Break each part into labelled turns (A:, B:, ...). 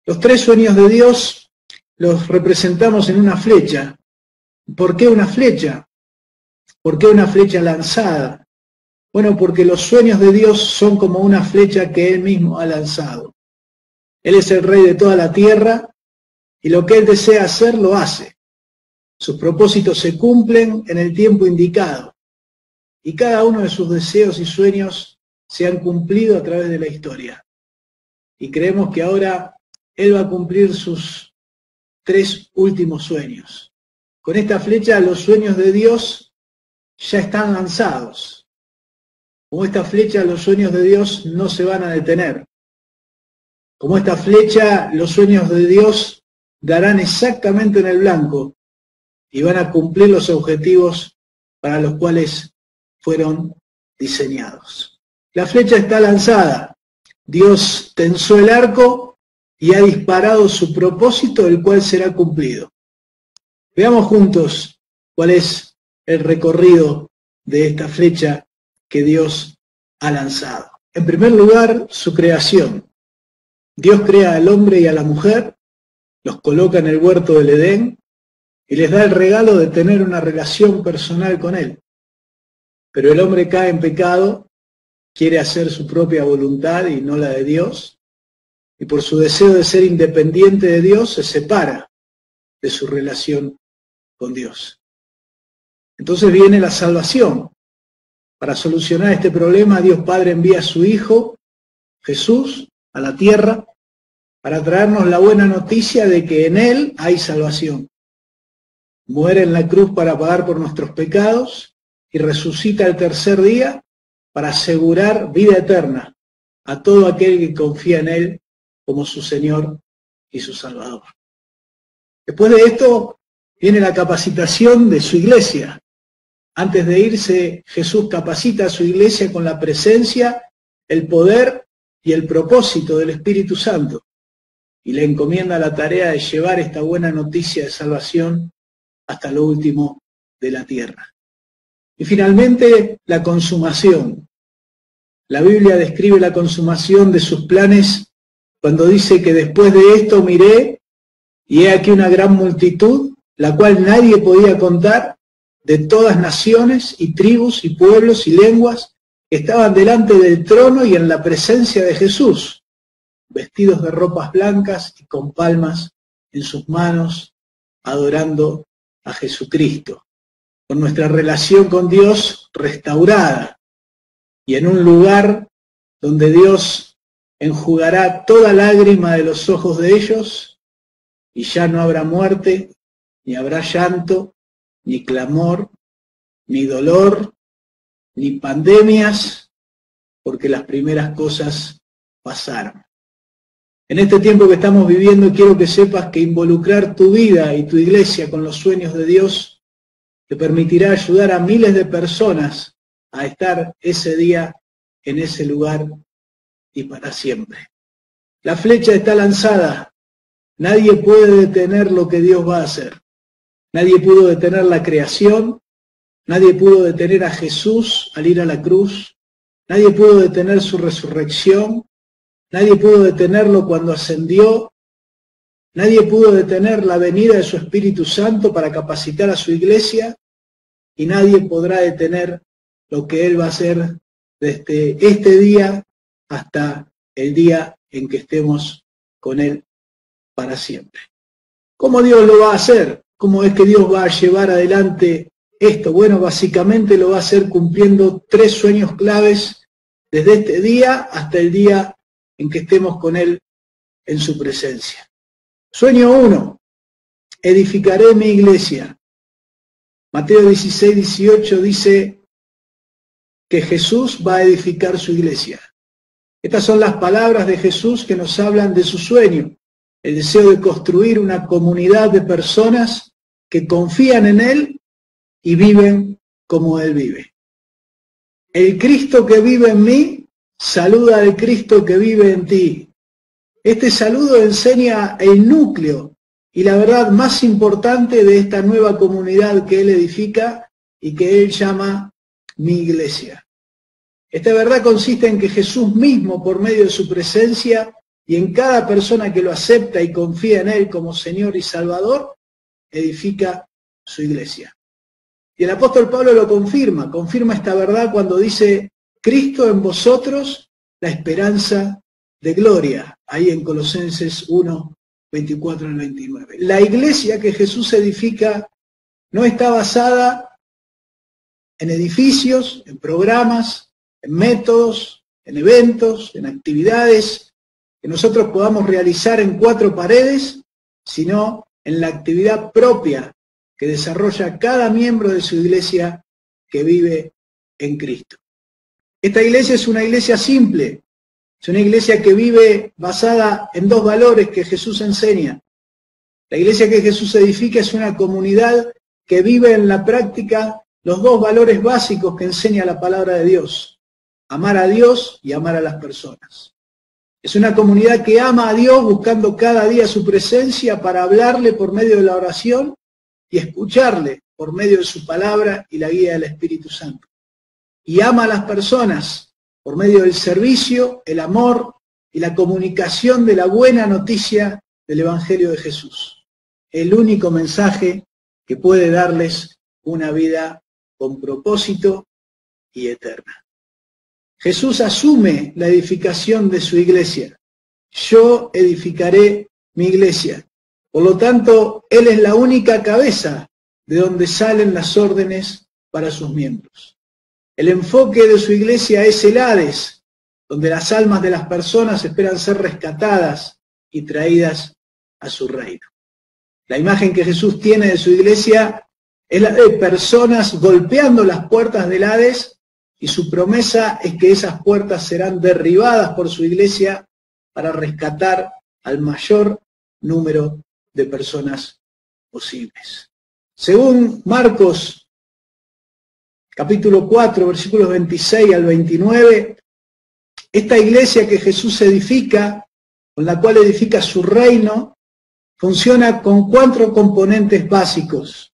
A: Los tres sueños de Dios los representamos en una flecha. ¿Por qué una flecha? ¿Por qué una flecha lanzada? Bueno, porque los sueños de Dios son como una flecha que Él mismo ha lanzado. Él es el Rey de toda la tierra y lo que Él desea hacer lo hace. Sus propósitos se cumplen en el tiempo indicado y cada uno de sus deseos y sueños se han cumplido a través de la historia. Y creemos que ahora Él va a cumplir sus tres últimos sueños. Con esta flecha los sueños de Dios ya están lanzados. Como esta flecha los sueños de Dios no se van a detener. Como esta flecha los sueños de Dios darán exactamente en el blanco y van a cumplir los objetivos para los cuales fueron diseñados. La flecha está lanzada. Dios tensó el arco y ha disparado su propósito, el cual será cumplido. Veamos juntos cuál es el recorrido de esta flecha que Dios ha lanzado. En primer lugar, su creación. Dios crea al hombre y a la mujer, los coloca en el huerto del Edén y les da el regalo de tener una relación personal con Él. Pero el hombre cae en pecado, quiere hacer su propia voluntad y no la de Dios, y por su deseo de ser independiente de Dios se separa de su relación con Dios. Entonces viene la salvación. Para solucionar este problema, Dios Padre envía a su Hijo, Jesús, a la tierra, para traernos la buena noticia de que en Él hay salvación. Muere en la cruz para pagar por nuestros pecados y resucita el tercer día para asegurar vida eterna a todo aquel que confía en Él como su Señor y su Salvador. Después de esto viene la capacitación de su iglesia. Antes de irse, Jesús capacita a su iglesia con la presencia, el poder y el propósito del Espíritu Santo, y le encomienda la tarea de llevar esta buena noticia de salvación hasta lo último de la tierra. Y finalmente, la consumación. La Biblia describe la consumación de sus planes cuando dice que después de esto miré, y he aquí una gran multitud, la cual nadie podía contar, de todas naciones y tribus y pueblos y lenguas, que estaban delante del trono y en la presencia de Jesús, vestidos de ropas blancas y con palmas en sus manos, adorando a Jesucristo, con nuestra relación con Dios restaurada, y en un lugar donde Dios enjugará toda lágrima de los ojos de ellos, y ya no habrá muerte, ni habrá llanto, ni clamor, ni dolor, ni pandemias, porque las primeras cosas pasaron. En este tiempo que estamos viviendo, quiero que sepas que involucrar tu vida y tu iglesia con los sueños de Dios te permitirá ayudar a miles de personas a estar ese día en ese lugar y para siempre. La flecha está lanzada. Nadie puede detener lo que Dios va a hacer. Nadie pudo detener la creación, nadie pudo detener a Jesús al ir a la cruz, nadie pudo detener su resurrección, nadie pudo detenerlo cuando ascendió, nadie pudo detener la venida de su Espíritu Santo para capacitar a su iglesia, y nadie podrá detener lo que Él va a hacer desde este día hasta el día en que estemos con Él para siempre. ¿Cómo Dios lo va a hacer? ¿Cómo es que Dios va a llevar adelante esto? Bueno, básicamente lo va a hacer cumpliendo tres sueños claves desde este día hasta el día en que estemos con Él en su presencia. Sueño 1, edificaré mi iglesia. Mateo 16, 18 dice que Jesús va a edificar su iglesia. Estas son las palabras de Jesús que nos hablan de su sueño, el deseo de construir una comunidad de personas que confían en Él y viven como Él vive. El Cristo que vive en mí saluda al Cristo que vive en ti. Este saludo enseña el núcleo y la verdad más importante de esta nueva comunidad que Él edifica y que Él llama mi iglesia. Esta verdad consiste en que Jesús mismo, por medio de su presencia y en cada persona que lo acepta y confía en Él como Señor y Salvador, edifica su iglesia. Y el apóstol Pablo lo confirma esta verdad cuando dice, Cristo en vosotros, la esperanza de gloria, ahí en Colosenses 1, 24 al 29. La iglesia que Jesús edifica no está basada en edificios, en programas, en métodos, en eventos, en actividades que nosotros podamos realizar en 4 paredes, sino en la actividad propia que desarrolla cada miembro de su iglesia que vive en Cristo. Esta iglesia es una iglesia simple, es una iglesia que vive basada en 2 valores que Jesús enseña. La iglesia que Jesús edifica es una comunidad que vive en la práctica los 2 valores básicos que enseña la palabra de Dios: amar a Dios y amar a las personas. Es una comunidad que ama a Dios buscando cada día su presencia para hablarle por medio de la oración y escucharle por medio de su palabra y la guía del Espíritu Santo. Y ama a las personas por medio del servicio, el amor y la comunicación de la buena noticia del Evangelio de Jesús. El único mensaje que puede darles una vida con propósito y eterna. Jesús asume la edificación de su iglesia. Yo edificaré mi iglesia. Por lo tanto, Él es la única cabeza de donde salen las órdenes para sus miembros. El enfoque de su iglesia es el Hades, donde las almas de las personas esperan ser rescatadas y traídas a su reino. La imagen que Jesús tiene de su iglesia es la de personas golpeando las puertas del Hades, y su promesa es que esas puertas serán derribadas por su iglesia para rescatar al mayor número de personas posibles. Según Marcos, capítulo 4, versículos 26 al 29, esta iglesia que Jesús edifica, con la cual edifica su reino, funciona con 4 componentes básicos.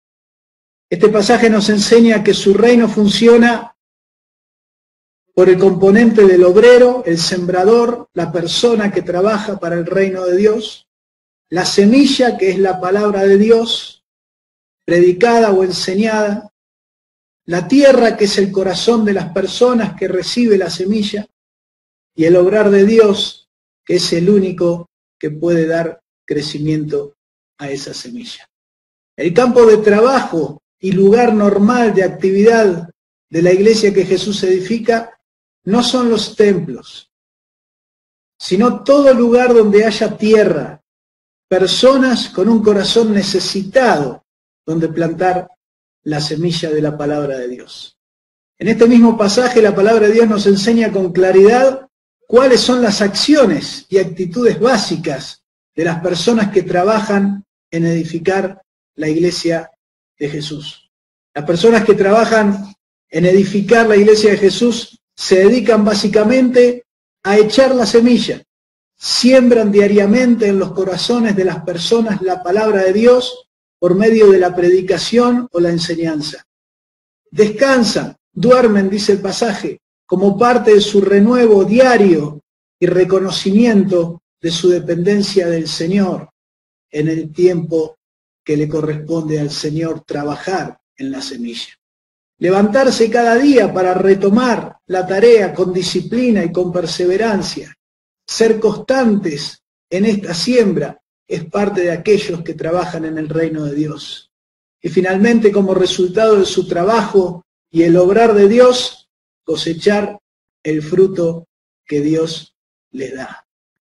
A: Este pasaje nos enseña que su reino funciona por el componente del obrero, el sembrador, la persona que trabaja para el reino de Dios, la semilla, que es la palabra de Dios, predicada o enseñada, la tierra, que es el corazón de las personas que recibe la semilla, y el obrar de Dios, que es el único que puede dar crecimiento a esa semilla. El campo de trabajo y lugar normal de actividad de la iglesia que Jesús edifica no son los templos, sino todo lugar donde haya tierra, personas con un corazón necesitado, donde plantar la semilla de la palabra de Dios. En este mismo pasaje la palabra de Dios nos enseña con claridad cuáles son las acciones y actitudes básicas de las personas que trabajan en edificar la iglesia de Jesús. Las personas que trabajan en edificar la iglesia de Jesús se dedican básicamente a echar la semilla. Siembran diariamente en los corazones de las personas la palabra de Dios por medio de la predicación o la enseñanza. Descansan, duermen, dice el pasaje, como parte de su renuevo diario y reconocimiento de su dependencia del Señor en el tiempo que le corresponde al Señor trabajar en la semilla. Levantarse cada día para retomar la tarea con disciplina y con perseverancia. Ser constantes en esta siembra es parte de aquellos que trabajan en el reino de Dios. Y finalmente, como resultado de su trabajo y el obrar de Dios, cosechar el fruto que Dios les da.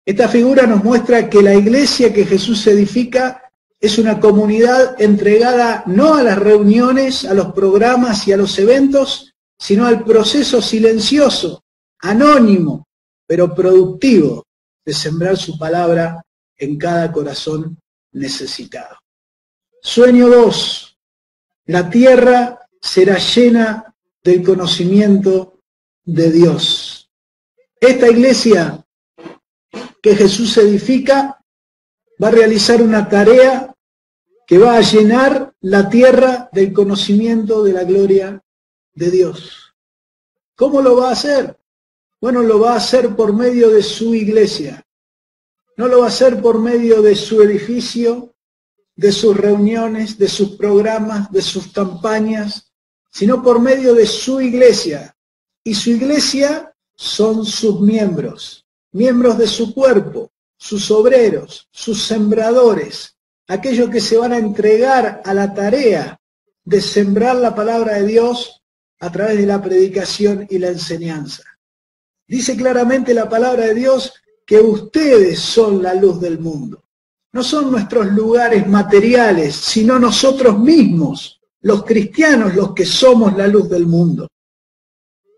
A: Esta figura nos muestra que la iglesia que Jesús edifica es una comunidad entregada no a las reuniones, a los programas y a los eventos, sino al proceso silencioso, anónimo, pero productivo de sembrar su palabra en cada corazón necesitado. Sueño 2. La tierra será llena del conocimiento de Dios. Esta iglesia que Jesús edifica va a realizar una tarea que va a llenar la tierra del conocimiento de la gloria de Dios. ¿Cómo lo va a hacer? Bueno, lo va a hacer por medio de su iglesia. No lo va a hacer por medio de su edificio, de sus reuniones, de sus programas, de sus campañas, sino por medio de su iglesia. Y su iglesia son sus miembros, miembros de su cuerpo, sus obreros, sus sembradores, aquellos que se van a entregar a la tarea de sembrar la palabra de Dios a través de la predicación y la enseñanza. Dice claramente la palabra de Dios que ustedes son la luz del mundo. No son nuestros lugares materiales, sino nosotros mismos, los cristianos, los que somos la luz del mundo.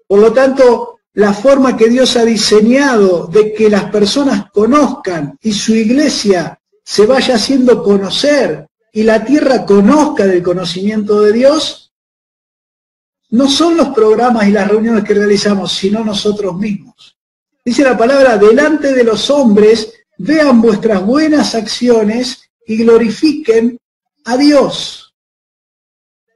A: Por lo tanto, la forma que Dios ha diseñado de que las personas conozcan y su iglesia se vaya haciendo conocer y la tierra conozca del conocimiento de Dios, no son los programas y las reuniones que realizamos, sino nosotros mismos. Dice la palabra, delante de los hombres vean vuestras buenas acciones y glorifiquen a Dios.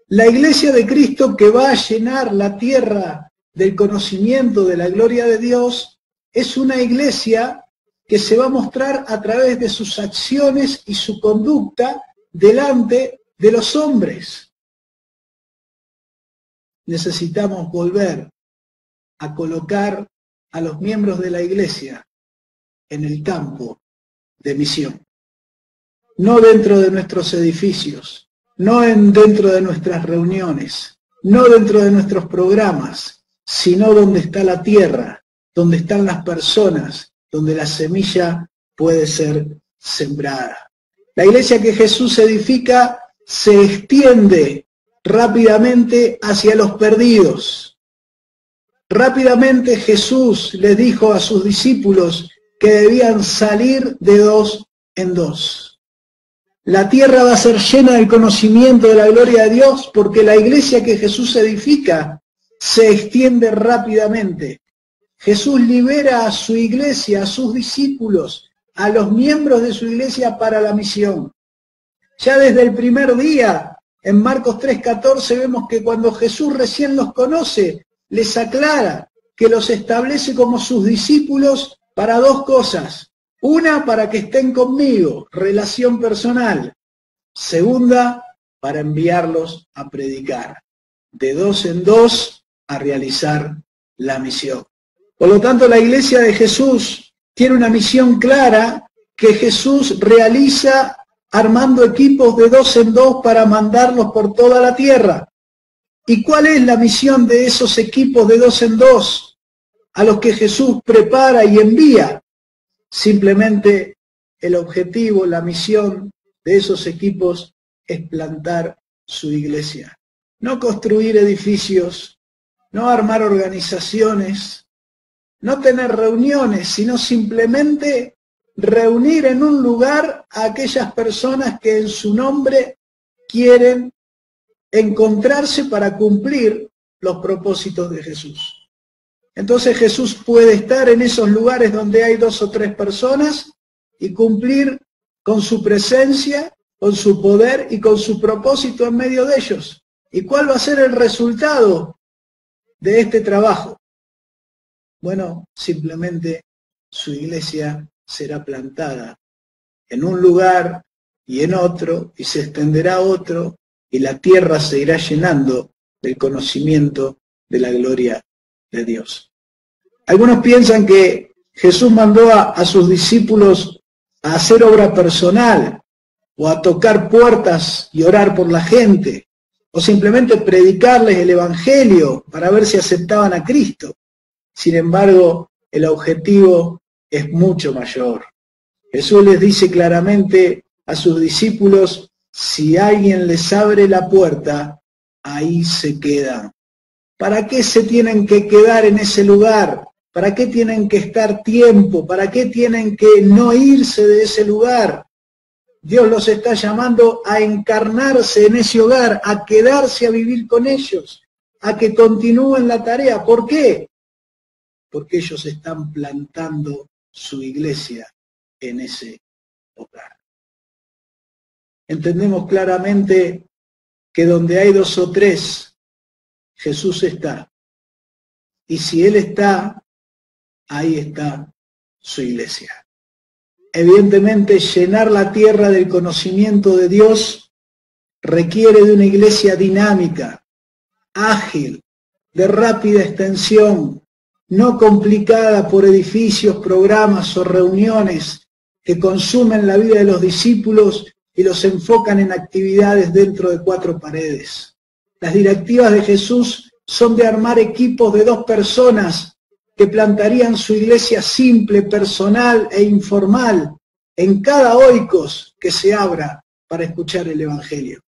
A: La iglesia de Cristo que va a llenar la tierra del conocimiento de la gloria de Dios es una iglesia que se va a mostrar a través de sus acciones y su conducta delante de los hombres. Necesitamos volver a colocar a los miembros de la iglesia en el campo de misión. No dentro de nuestros edificios, no dentro de nuestras reuniones, no dentro de nuestros programas, sino donde está la tierra, donde están las personas, donde la semilla puede ser sembrada. La iglesia que Jesús edifica se extiende rápidamente hacia los perdidos. Rápidamente Jesús les dijo a sus discípulos que debían salir de 2 en 2. La tierra va a ser llena del conocimiento de la gloria de Dios porque la iglesia que Jesús edifica se extiende rápidamente. Jesús libera a su iglesia, a sus discípulos, a los miembros de su iglesia para la misión. Ya desde el primer día, en Marcos 3:14, vemos que cuando Jesús recién los conoce, les aclara que los establece como sus discípulos para 2 cosas. Una, para que estén conmigo, relación personal. Segunda, para enviarlos a predicar. De 2 en 2 a realizar la misión. Por lo tanto, la iglesia de Jesús tiene una misión clara que Jesús realiza armando equipos de 2 en 2 para mandarlos por toda la tierra. ¿Y cuál es la misión de esos equipos de 2 en 2 a los que Jesús prepara y envía? Simplemente el objetivo, la misión de esos equipos es plantar su iglesia. No construir edificios, no armar organizaciones, no tener reuniones, sino simplemente reunir en un lugar a aquellas personas que en su nombre quieren encontrarse para cumplir los propósitos de Jesús. Entonces Jesús puede estar en esos lugares donde hay 2 o 3 personas y cumplir con su presencia, con su poder y con su propósito en medio de ellos. ¿Y cuál va a ser el resultado de este trabajo? Bueno, simplemente su iglesia será plantada en un lugar y en otro, y se extenderá a otro, y la tierra se irá llenando del conocimiento de la gloria de Dios. Algunos piensan que Jesús mandó a sus discípulos a hacer obra personal, o a tocar puertas y orar por la gente, o simplemente predicarles el Evangelio para ver si aceptaban a Cristo. Sin embargo, el objetivo es mucho mayor. Jesús les dice claramente a sus discípulos, si alguien les abre la puerta, ahí se quedan. ¿Para qué se tienen que quedar en ese lugar? ¿Para qué tienen que estar tiempo? ¿Para qué tienen que no irse de ese lugar? Dios los está llamando a encarnarse en ese hogar, a quedarse a vivir con ellos, a que continúen la tarea. ¿Por qué? Porque ellos están plantando su iglesia en ese hogar. Entendemos claramente que donde hay 2 o 3, Jesús está. Y si Él está, ahí está su iglesia. Evidentemente, llenar la tierra del conocimiento de Dios requiere de una iglesia dinámica, ágil, de rápida extensión, no complicada por edificios, programas o reuniones que consumen la vida de los discípulos y los enfocan en actividades dentro de 4 paredes. Las directivas de Jesús son de armar equipos de 2 personas que plantarían su iglesia simple, personal e informal en cada oikos que se abra para escuchar el Evangelio.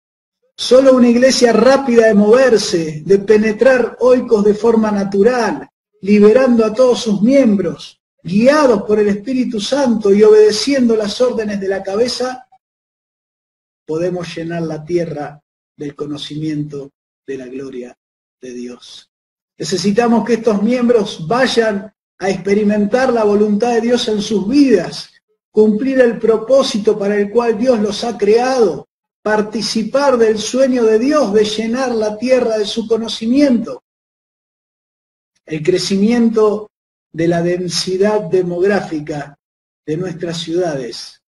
A: Solo una iglesia rápida de moverse, de penetrar oikos de forma natural, liberando a todos sus miembros, guiados por el Espíritu Santo y obedeciendo las órdenes de la cabeza, podemos llenar la tierra del conocimiento de la gloria de Dios. Necesitamos que estos miembros vayan a experimentar la voluntad de Dios en sus vidas, cumplir el propósito para el cual Dios los ha creado, participar del sueño de Dios de llenar la tierra de su conocimiento. El crecimiento de la densidad demográfica de nuestras ciudades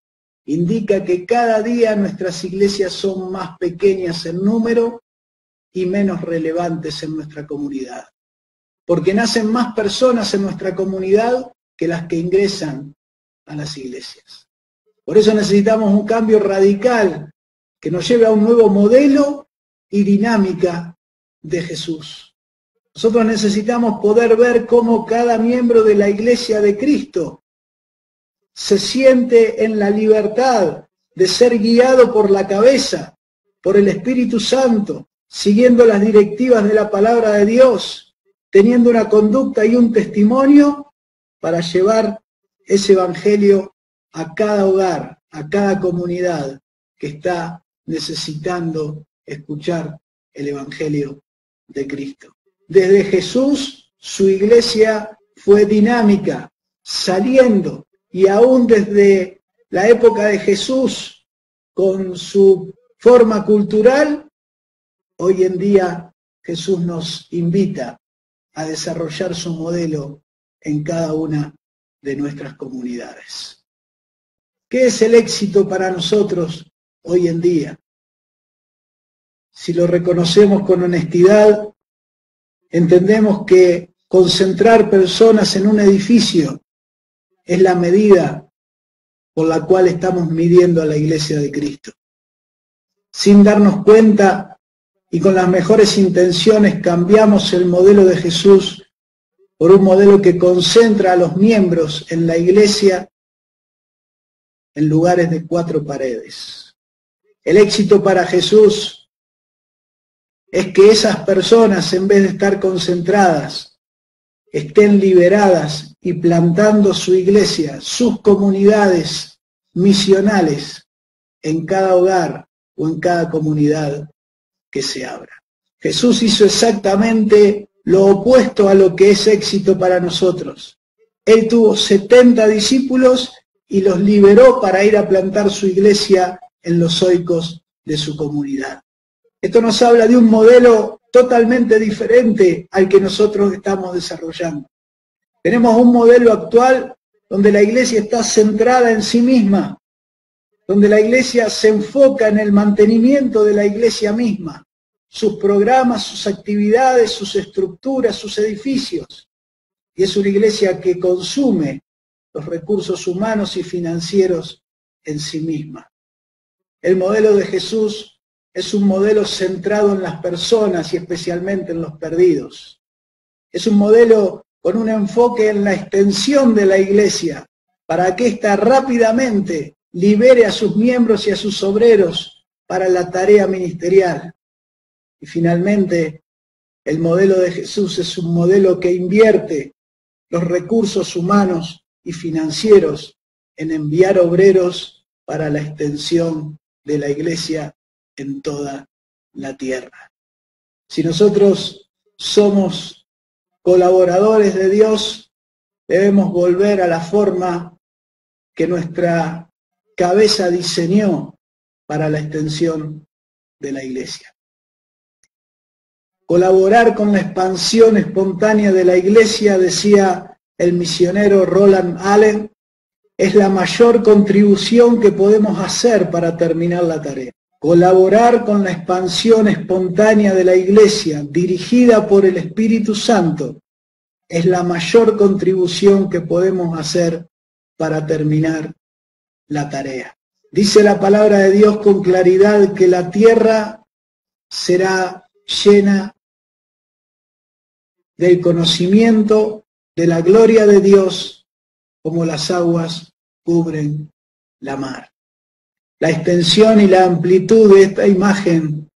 A: indica que cada día nuestras iglesias son más pequeñas en número y menos relevantes en nuestra comunidad, porque nacen más personas en nuestra comunidad que las que ingresan a las iglesias. Por eso necesitamos un cambio radical que nos lleve a un nuevo modelo y dinámica de Jesús. Nosotros necesitamos poder ver cómo cada miembro de la iglesia de Cristo se siente en la libertad de ser guiado por la cabeza, por el Espíritu Santo, siguiendo las directivas de la palabra de Dios, teniendo una conducta y un testimonio para llevar ese evangelio a cada hogar, a cada comunidad que está necesitando escuchar el evangelio de Cristo. Desde Jesús, su iglesia fue dinámica, saliendo, y aún desde la época de Jesús, con su forma cultural, hoy en día Jesús nos invita a desarrollar su modelo en cada una de nuestras comunidades. ¿Qué es el éxito para nosotros hoy en día? Si lo reconocemos con honestidad, entendemos que concentrar personas en un edificio es la medida por la cual estamos midiendo a la iglesia de Cristo. Sin darnos cuenta y con las mejores intenciones cambiamos el modelo de Jesús por un modelo que concentra a los miembros en la iglesia en lugares de 4 paredes. El éxito para Jesús es que esas personas, en vez de estar concentradas, estén liberadas y plantando su iglesia, sus comunidades misionales en cada hogar o en cada comunidad que se abra. Jesús hizo exactamente lo opuesto a lo que es éxito para nosotros. Él tuvo 70 discípulos y los liberó para ir a plantar su iglesia en los oikos de su comunidad. Esto nos habla de un modelo totalmente diferente al que nosotros estamos desarrollando. Tenemos un modelo actual donde la iglesia está centrada en sí misma, donde la iglesia se enfoca en el mantenimiento de la iglesia misma, sus programas, sus actividades, sus estructuras, sus edificios. Y es una iglesia que consume los recursos humanos y financieros en sí misma. El modelo de Jesús es un modelo centrado en las personas y especialmente en los perdidos. Es un modelo con un enfoque en la extensión de la iglesia para que ésta rápidamente libere a sus miembros y a sus obreros para la tarea ministerial. Y finalmente, el modelo de Jesús es un modelo que invierte los recursos humanos y financieros en enviar obreros para la extensión de la iglesia en toda la tierra. Si nosotros somos colaboradores de Dios, debemos volver a la forma que nuestra cabeza diseñó para la extensión de la iglesia. Colaborar con la expansión espontánea de la iglesia, decía el misionero Roland Allen, es la mayor contribución que podemos hacer para terminar la tarea. Colaborar con la expansión espontánea de la Iglesia, dirigida por el Espíritu Santo, es la mayor contribución que podemos hacer para terminar la tarea. Dice la palabra de Dios con claridad que la tierra será llena del conocimiento de la gloria de Dios como las aguas cubren la mar. La extensión y la amplitud de esta imagen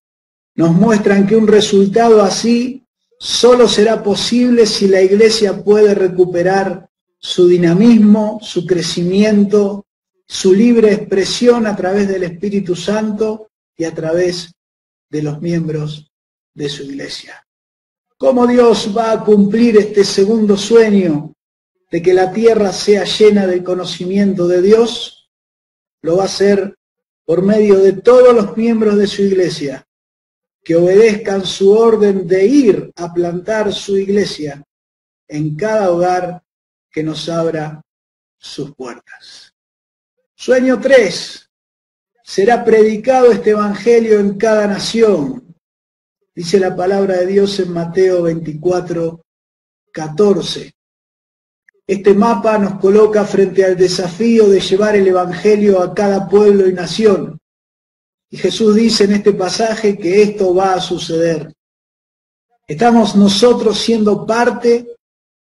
A: nos muestran que un resultado así solo será posible si la Iglesia puede recuperar su dinamismo, su crecimiento, su libre expresión a través del Espíritu Santo y a través de los miembros de su Iglesia. ¿Cómo Dios va a cumplir este segundo sueño de que la tierra sea llena del conocimiento de Dios? Lo va a hacer por medio de todos los miembros de su Iglesia, que obedezcan su orden de ir a plantar su Iglesia en cada hogar que nos abra sus puertas. Sueño 3. Será predicado este evangelio en cada nación. Dice la palabra de Dios en Mateo 24:14. Este mapa nos coloca frente al desafío de llevar el evangelio a cada pueblo y nación. Y Jesús dice en este pasaje que esto va a suceder. Estamos nosotros siendo parte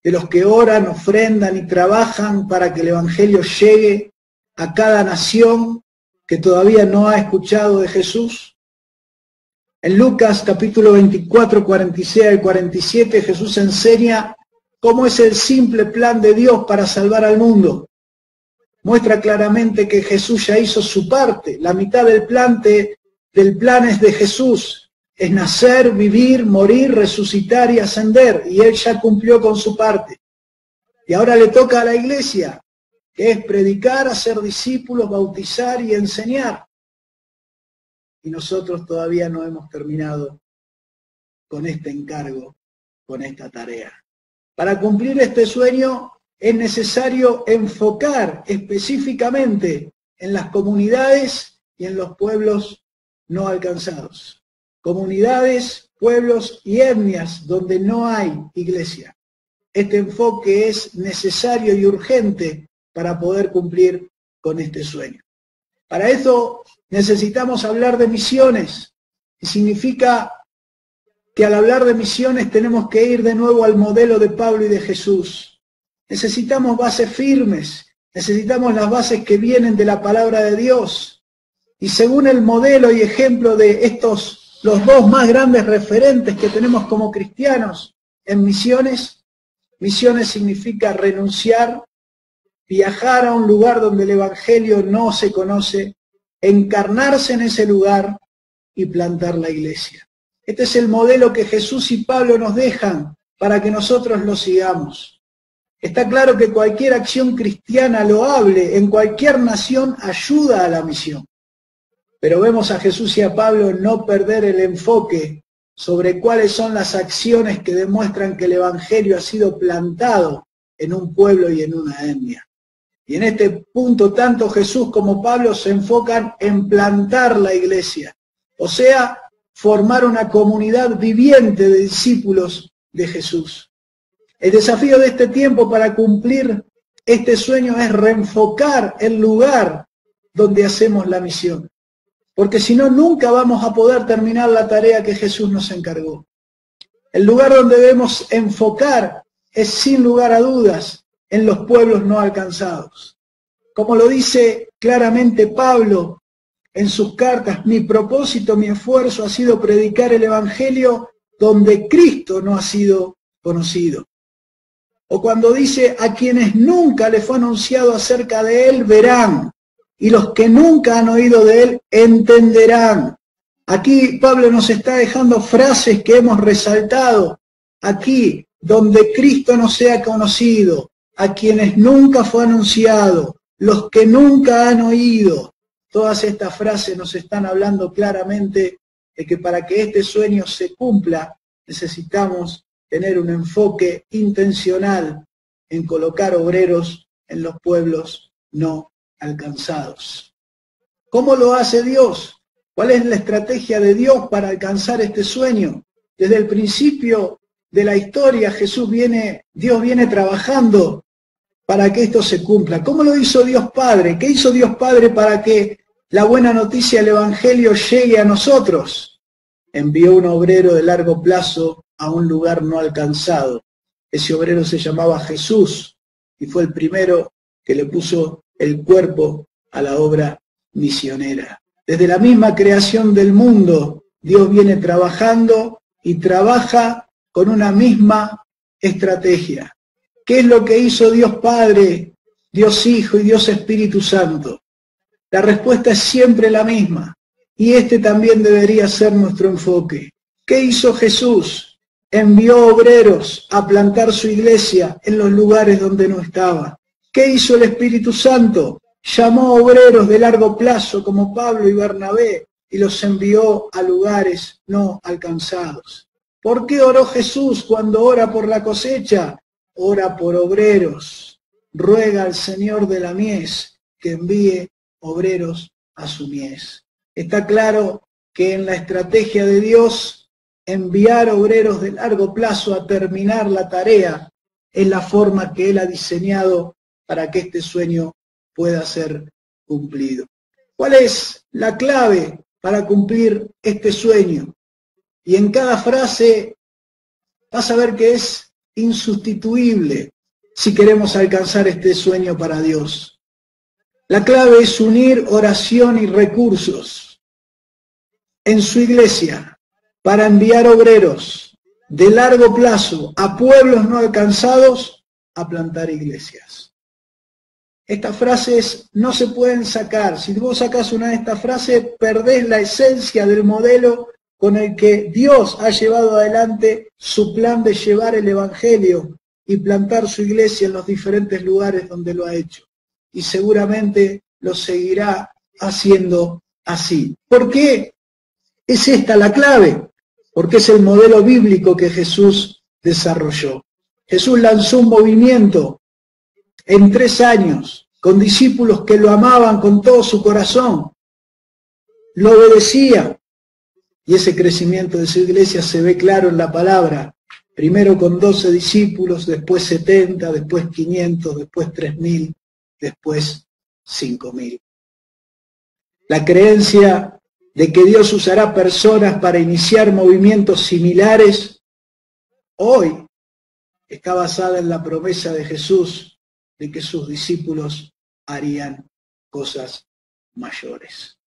A: de los que oran, ofrendan y trabajan para que el evangelio llegue a cada nación que todavía no ha escuchado de Jesús. En Lucas capítulo 24, 46 al 47, Jesús enseña cómo es el simple plan de Dios para salvar al mundo. Muestra claramente que Jesús ya hizo su parte. La mitad del plan es de Jesús. Es nacer, vivir, morir, resucitar y ascender. Y Él ya cumplió con su parte. Y ahora le toca a la Iglesia, que es predicar, hacer discípulos, bautizar y enseñar. Y nosotros todavía no hemos terminado con este encargo, con esta tarea. Para cumplir este sueño es necesario enfocar específicamente en las comunidades y en los pueblos no alcanzados. Comunidades, pueblos y etnias donde no hay iglesia. Este enfoque es necesario y urgente para poder cumplir con este sueño. Para eso necesitamos hablar de misiones, y significa que al hablar de misiones tenemos que ir de nuevo al modelo de Pablo y de Jesús. Necesitamos bases firmes, necesitamos las bases que vienen de la palabra de Dios. Y según el modelo y ejemplo de los dos más grandes referentes que tenemos como cristianos en misiones, misiones significa renunciar, viajar a un lugar donde el evangelio no se conoce, encarnarse en ese lugar y plantar la iglesia. Este es el modelo que Jesús y Pablo nos dejan para que nosotros lo sigamos. Está claro que cualquier acción cristiana loable en cualquier nación ayuda a la misión. Pero vemos a Jesús y a Pablo no perder el enfoque sobre cuáles son las acciones que demuestran que el evangelio ha sido plantado en un pueblo y en una etnia. Y en este punto tanto Jesús como Pablo se enfocan en plantar la iglesia, o sea, formar una comunidad viviente de discípulos de Jesús. El desafío de este tiempo para cumplir este sueño es reenfocar el lugar donde hacemos la misión, porque si no, nunca vamos a poder terminar la tarea que Jesús nos encargó. El lugar donde debemos enfocar es, sin lugar a dudas, en los pueblos no alcanzados. Como lo dice claramente Pablo en sus cartas, mi propósito, mi esfuerzo ha sido predicar el evangelio donde Cristo no ha sido conocido. O cuando dice, a quienes nunca les fue anunciado acerca de él verán, y los que nunca han oído de él entenderán. Aquí Pablo nos está dejando frases que hemos resaltado. Aquí, donde Cristo no sea conocido, a quienes nunca fue anunciado, los que nunca han oído. Todas estas frases nos están hablando claramente de que para que este sueño se cumpla, necesitamos tener un enfoque intencional en colocar obreros en los pueblos no alcanzados. ¿Cómo lo hace Dios? ¿Cuál es la estrategia de Dios para alcanzar este sueño? Desde el principio de la historia, Dios viene trabajando para que esto se cumpla. ¿Cómo lo hizo Dios Padre? ¿Qué hizo Dios Padre para que la buena noticia del Evangelio llegue a nosotros? Envió un obrero de largo plazo a un lugar no alcanzado. Ese obrero se llamaba Jesús y fue el primero que le puso el cuerpo a la obra misionera. Desde la misma creación del mundo, Dios viene trabajando y trabaja con una misma estrategia. ¿Qué es lo que hizo Dios Padre, Dios Hijo y Dios Espíritu Santo? La respuesta es siempre la misma, y este también debería ser nuestro enfoque. ¿Qué hizo Jesús? Envió obreros a plantar su iglesia en los lugares donde no estaba. ¿Qué hizo el Espíritu Santo? Llamó obreros de largo plazo como Pablo y Bernabé y los envió a lugares no alcanzados. ¿Por qué oró Jesús cuando ora por la cosecha? Ora por obreros. Ruega al Señor de la mies que envíe obreros a su mies. Está claro que en la estrategia de Dios, enviar obreros de largo plazo a terminar la tarea es la forma que Él ha diseñado para que este sueño pueda ser cumplido. ¿Cuál es la clave para cumplir este sueño? Y en cada frase vas a ver que es insustituible si queremos alcanzar este sueño para Dios. La clave es unir oración y recursos en su iglesia para enviar obreros de largo plazo a pueblos no alcanzados a plantar iglesias. Estas frases no se pueden sacar. Si vos sacás una de estas frases, perdés la esencia del modelo con el que Dios ha llevado adelante su plan de llevar el Evangelio y plantar su iglesia en los diferentes lugares donde lo ha hecho. Y seguramente lo seguirá haciendo así. ¿Por qué es esta la clave? Porque es el modelo bíblico que Jesús desarrolló. Jesús lanzó un movimiento en 3 años, con discípulos que lo amaban con todo su corazón, lo obedecían, y ese crecimiento de su iglesia se ve claro en la palabra, primero con 12 discípulos, después 70, después 500, después 3000, después 5000. La creencia de que Dios usará personas para iniciar movimientos similares, hoy está basada en la promesa de Jesús de que sus discípulos harían cosas mayores.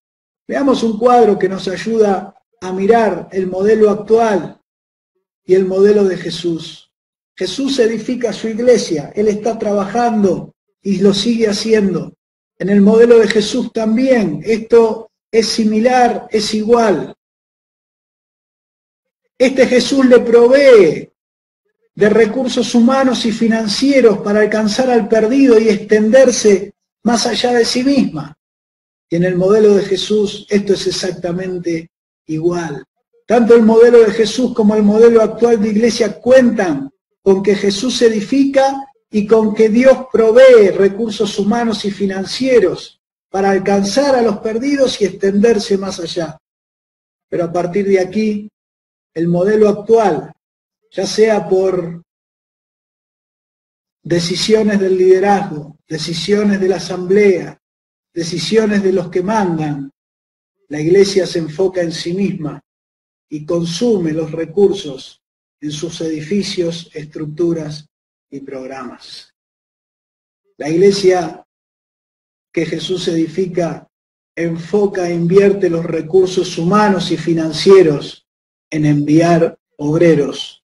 A: Veamos un cuadro que nos ayuda a mirar el modelo actual y el modelo de Jesús. Jesús edifica su iglesia, Él está trabajando y lo sigue haciendo. En el modelo de Jesús también, esto es similar, es igual. Este Jesús le provee de recursos humanos y financieros para alcanzar al perdido y extenderse más allá de sí misma. Y en el modelo de Jesús esto es exactamente igual. Tanto el modelo de Jesús como el modelo actual de iglesia cuentan con que Jesús edifica y con que Dios provee recursos humanos y financieros para alcanzar a los perdidos y extenderse más allá. Pero a partir de aquí, el modelo actual, ya sea por decisiones del liderazgo, decisiones de la asamblea, decisiones de los que mandan, la iglesia se enfoca en sí misma y consume los recursos en sus edificios, estructuras y programas. La iglesia que Jesús edifica enfoca e invierte los recursos humanos y financieros en enviar obreros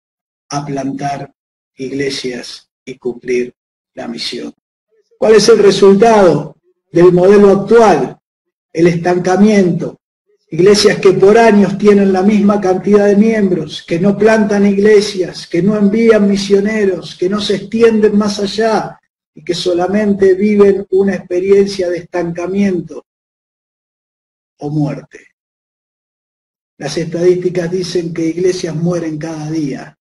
A: a plantar iglesias y cumplir la misión. ¿Cuál es el resultado del modelo actual? El estancamiento. Iglesias que por años tienen la misma cantidad de miembros, que no plantan iglesias, que no envían misioneros, que no se extienden más allá y que solamente viven una experiencia de estancamiento o muerte. Las estadísticas dicen que iglesias mueren cada día.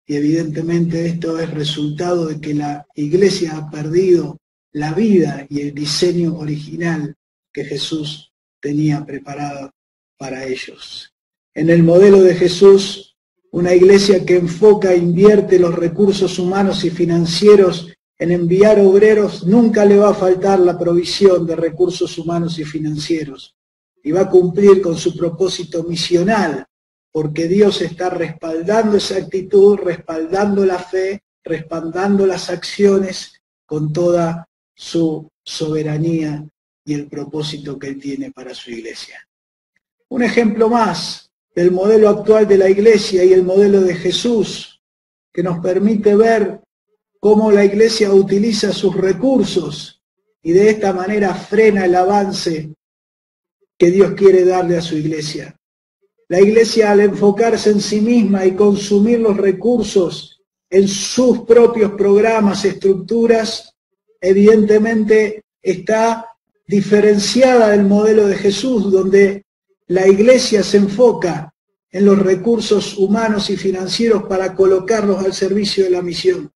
A: Y evidentemente esto es resultado de que la iglesia ha perdido la vida y el diseño original que Jesús tenía preparado para ellos. En el modelo de Jesús, una iglesia que enfoca e invierte los recursos humanos y financieros en enviar obreros, nunca le va a faltar la provisión de recursos humanos y financieros, y va a cumplir con su propósito misional, porque Dios está respaldando esa actitud, respaldando la fe, respaldando las acciones con toda su soberanía y el propósito que Él tiene para su iglesia. Un ejemplo más del modelo actual de la iglesia y el modelo de Jesús, que nos permite ver cómo la iglesia utiliza sus recursos y de esta manera frena el avance que Dios quiere darle a su iglesia. La iglesia, al enfocarse en sí misma y consumir los recursos en sus propios programas, estructuras, evidentemente está diferenciada del modelo de Jesús, donde la iglesia se enfoca en los recursos humanos y financieros para colocarlos al servicio de la misión.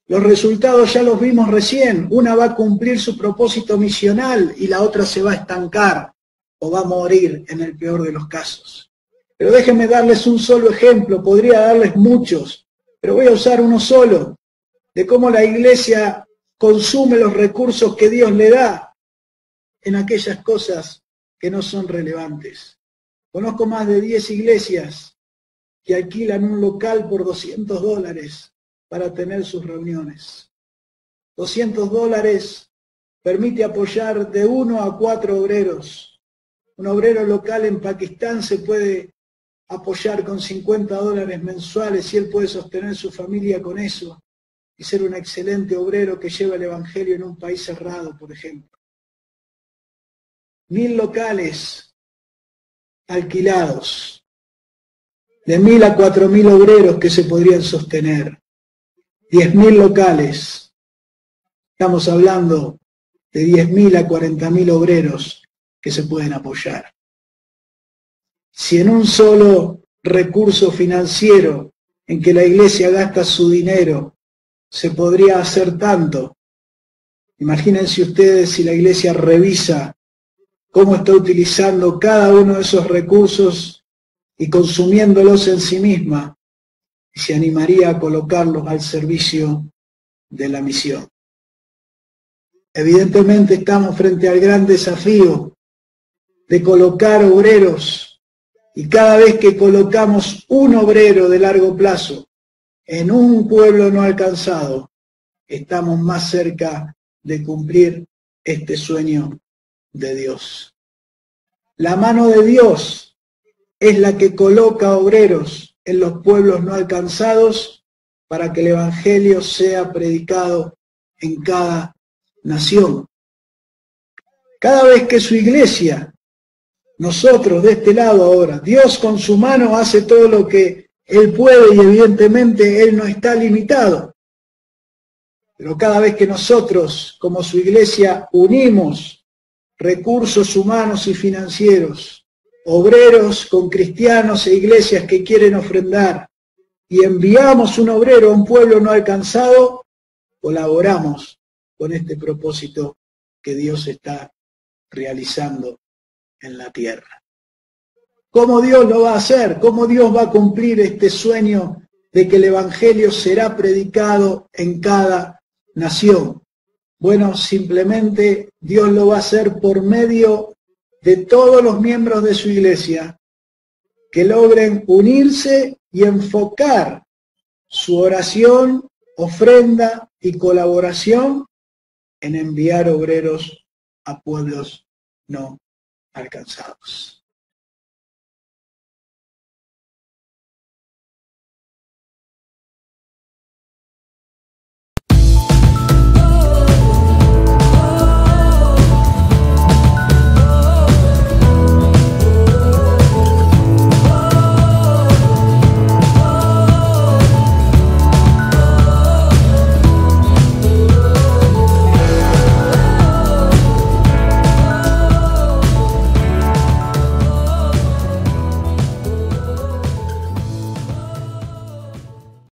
A: Los resultados ya los vimos recién. Una va a cumplir su propósito misional y la otra se va a estancar o va a morir en el peor de los casos. Pero déjenme darles un solo ejemplo, podría darles muchos, pero voy a usar uno solo, de cómo la iglesia consume los recursos que Dios le da en aquellas cosas que no son relevantes. Conozco más de 10 iglesias que alquilan un local por $200 para tener sus reuniones. $200 permite apoyar de 1 a 4 obreros. Un obrero local en Pakistán se puede apoyar con $50 mensuales y él puede sostener su familia con eso y ser un excelente obrero que lleva el evangelio en un país cerrado, por ejemplo. 1000 locales alquilados, de 1000 a 4000 obreros que se podrían sostener, 10.000 locales, estamos hablando de 10.000 a 40.000 obreros que se pueden apoyar. Si en un solo recurso financiero en que la iglesia gasta su dinero se podría hacer tanto, imagínense ustedes si la iglesia revisa cómo está utilizando cada uno de esos recursos y consumiéndolos en sí misma, y se animaría a colocarlos al servicio de la misión. Evidentemente estamos frente al gran desafío de colocar obreros, y cada vez que colocamos un obrero de largo plazo en un pueblo no alcanzado, estamos más cerca de cumplir este sueño de Dios. La mano de Dios es la que coloca obreros en los pueblos no alcanzados para que el evangelio sea predicado en cada nación. Cada vez que su iglesia, nosotros de este lado ahora, Dios con su mano hace todo lo que Él puede y evidentemente Él no está limitado. Pero cada vez que nosotros, como su iglesia, unimos recursos humanos y financieros, obreros con cristianos e iglesias que quieren ofrendar, y enviamos un obrero a un pueblo no alcanzado, colaboramos con este propósito que Dios está realizando en la tierra. ¿Cómo Dios lo va a hacer? ¿Cómo Dios va a cumplir este sueño de que el evangelio será predicado en cada nación? Bueno, simplemente Dios lo va a hacer por medio de todos los miembros de su iglesia que logren unirse y enfocar su oración, ofrenda y colaboración en enviar obreros a pueblos no alcanzados.